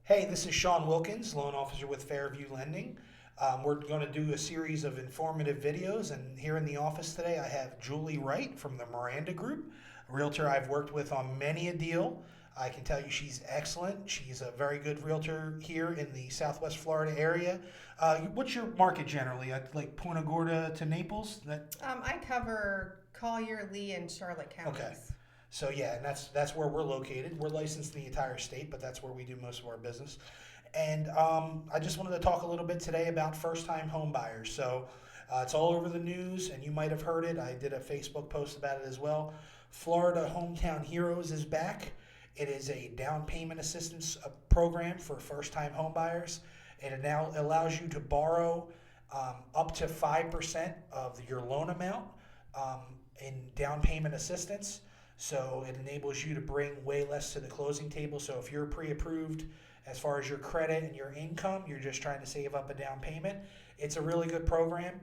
Hey, this is Sean Wilkins, loan officer with Fairview Lending. We're going to do a series of informative videos, and here in the office today I have Julie Wright from the Miranda Group, a realtor I've worked with on many a deal. I can tell you she's excellent. She's a very good realtor here in the Southwest Florida area. What's your market generally? Like Punta Gorda to Naples? I cover Collier, Lee, and Charlotte counties. Okay. So yeah, and that's where we're located. We're licensed in the entire state, but that's where we do most of our business. And I just wanted to talk a little bit today about first-time home buyers. So it's all over the news, and you might have heard it. I did a Facebook post about it as well. Florida Hometown Heroes is back. It is a down payment assistance program for first-time home buyers. It now allows you to borrow up to 5% of your loan amount in down payment assistance. So it enables you to bring way less to the closing table. So if you're pre-approved as far as your credit and your income, you're just trying to save up a down payment, it's a really good program.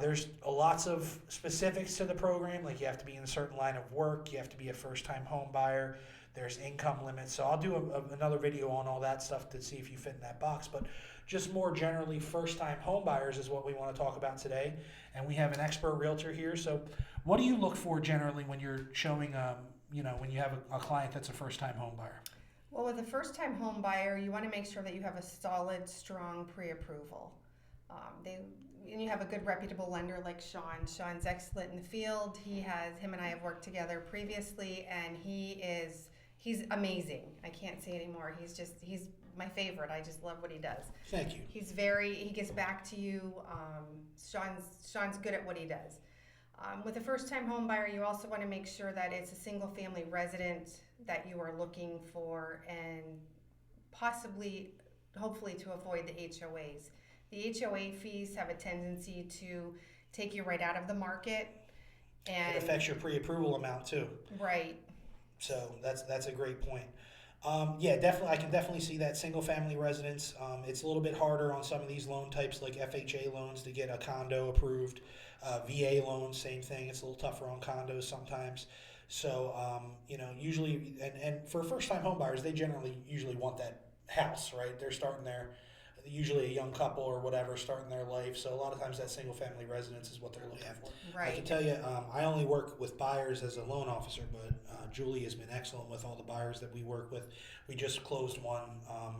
There's lots of specifics to the program, like you have to be in a certain line of work, you have to be a first-time home buyer, there's income limits. So I'll do another video on all that stuff to see if you fit in that box. But just more generally, first-time home buyers is what we want to talk about today. And we have an expert realtor here. So what do you look for generally when you're showing, when you have a client that's a first-time home buyer? Well, with a first-time home buyer, you want to make sure that you have a solid, strong pre-approval. And you have a good, reputable lender like Sean. Sean's excellent in the field. Him and I have worked together previously, and he's amazing. I can't say anymore. He's my favorite. I just love what he does. Thank you. He gets back to you. Sean's good at what he does. With a first-time home buyer, you also want to make sure that it's a single-family resident that you are looking for, and hopefully to avoid the HOAs. The HOA fees have a tendency to take you right out of the market. And it affects your pre-approval amount too. Right. So that's a great point. Yeah, definitely. I can definitely see that single-family residence. It's a little bit harder on some of these loan types, like FHA loans, to get a condo approved. VA loans, same thing. It's a little tougher on condos sometimes. So, usually, and for first-time home buyers, they usually want that house, right? They're starting usually a young couple or whatever, starting their life. So a lot of times that single-family residence is what they're looking for. Right. I can tell you, I only work with buyers as a loan officer, but Julie has been excellent with all the buyers that we work with. We just closed one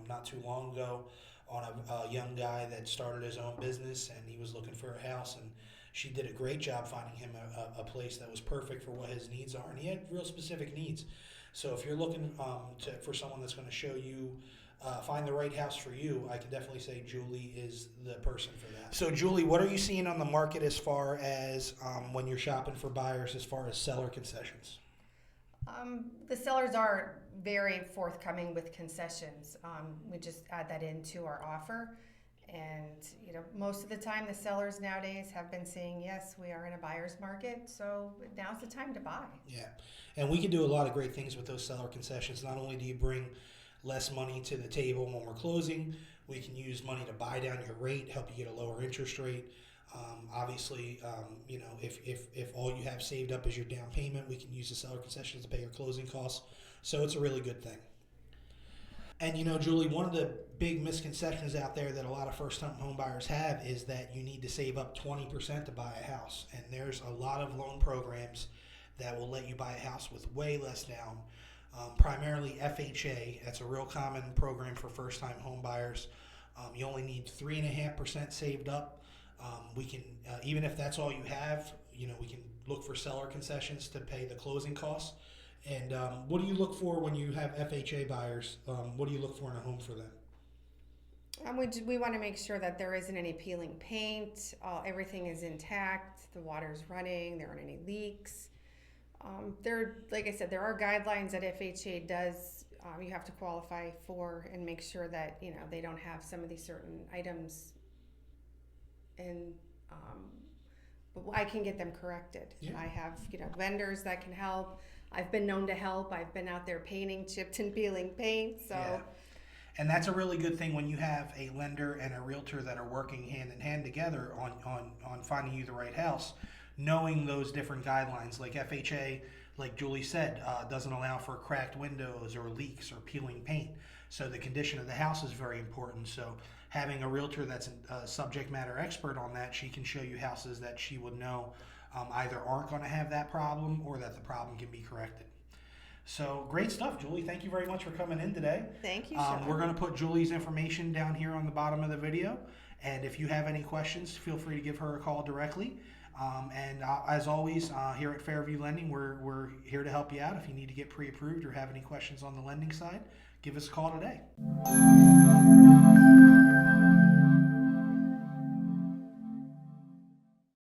not too long ago on a young guy that started his own business, and he was looking for a house, and she did a great job finding him a place that was perfect for what his needs are, and he had real specific needs. So if you're looking for someone that's going to show you find the right house for you, I can definitely say Julie is the person for that. So Julie, what are you seeing on the market as far as when you're shopping for buyers, as far as seller concessions? The sellers are very forthcoming with concessions. We just add that into our offer. And most of the time the sellers nowadays have been saying, yes, we are in a buyer's market, so now's the time to buy. Yeah, and we can do a lot of great things with those seller concessions. Not only do you bring less money to the table when we're closing, we can use money to buy down your rate, help you get a lower interest rate. Obviously, if all you have saved up is your down payment, we can use the seller concessions to pay your closing costs. So it's a really good thing. And Julie, one of the big misconceptions out there that a lot of first-time home buyers have is that you need to save up 20% to buy a house. And there's a lot of loan programs that will let you buy a house with way less down. Primarily FHA, that's a real common program for first-time home buyers. You only need 3.5% saved up. We can, even if that's all you have, we can look for seller concessions to pay the closing costs. And what do you look for when you have FHA buyers? What do you look for in a home for them? We want to make sure that there isn't any peeling paint, everything is intact, the water's running, there aren't any leaks. Like I said, there are guidelines that FHA does. You have to qualify for and make sure that they don't have some of these certain items, and but I can get them corrected. Yeah. I have vendors that can help. I've been known to help. I've been out there painting, chipped and peeling paint. So. Yeah. And that's a really good thing when you have a lender and a realtor that are working hand in hand together on finding you the right house. Knowing those different guidelines, like FHA like Julie said, doesn't allow for cracked windows or leaks or peeling paint. So the condition of the house is very important. So having a realtor that's a subject matter expert on that, she can show you houses that she would know either aren't going to have that problem or that the problem can be corrected. So great stuff, Julie. Thank you very much for coming in today. Thank you, Sean. We're going to put Julie's information down here on the bottom of the video. And if you have any questions, feel free to give her a call directly. As always, here at Fairview Lending, we're here to help you out. If you need to get pre-approved or have any questions on the lending side, give us a call today.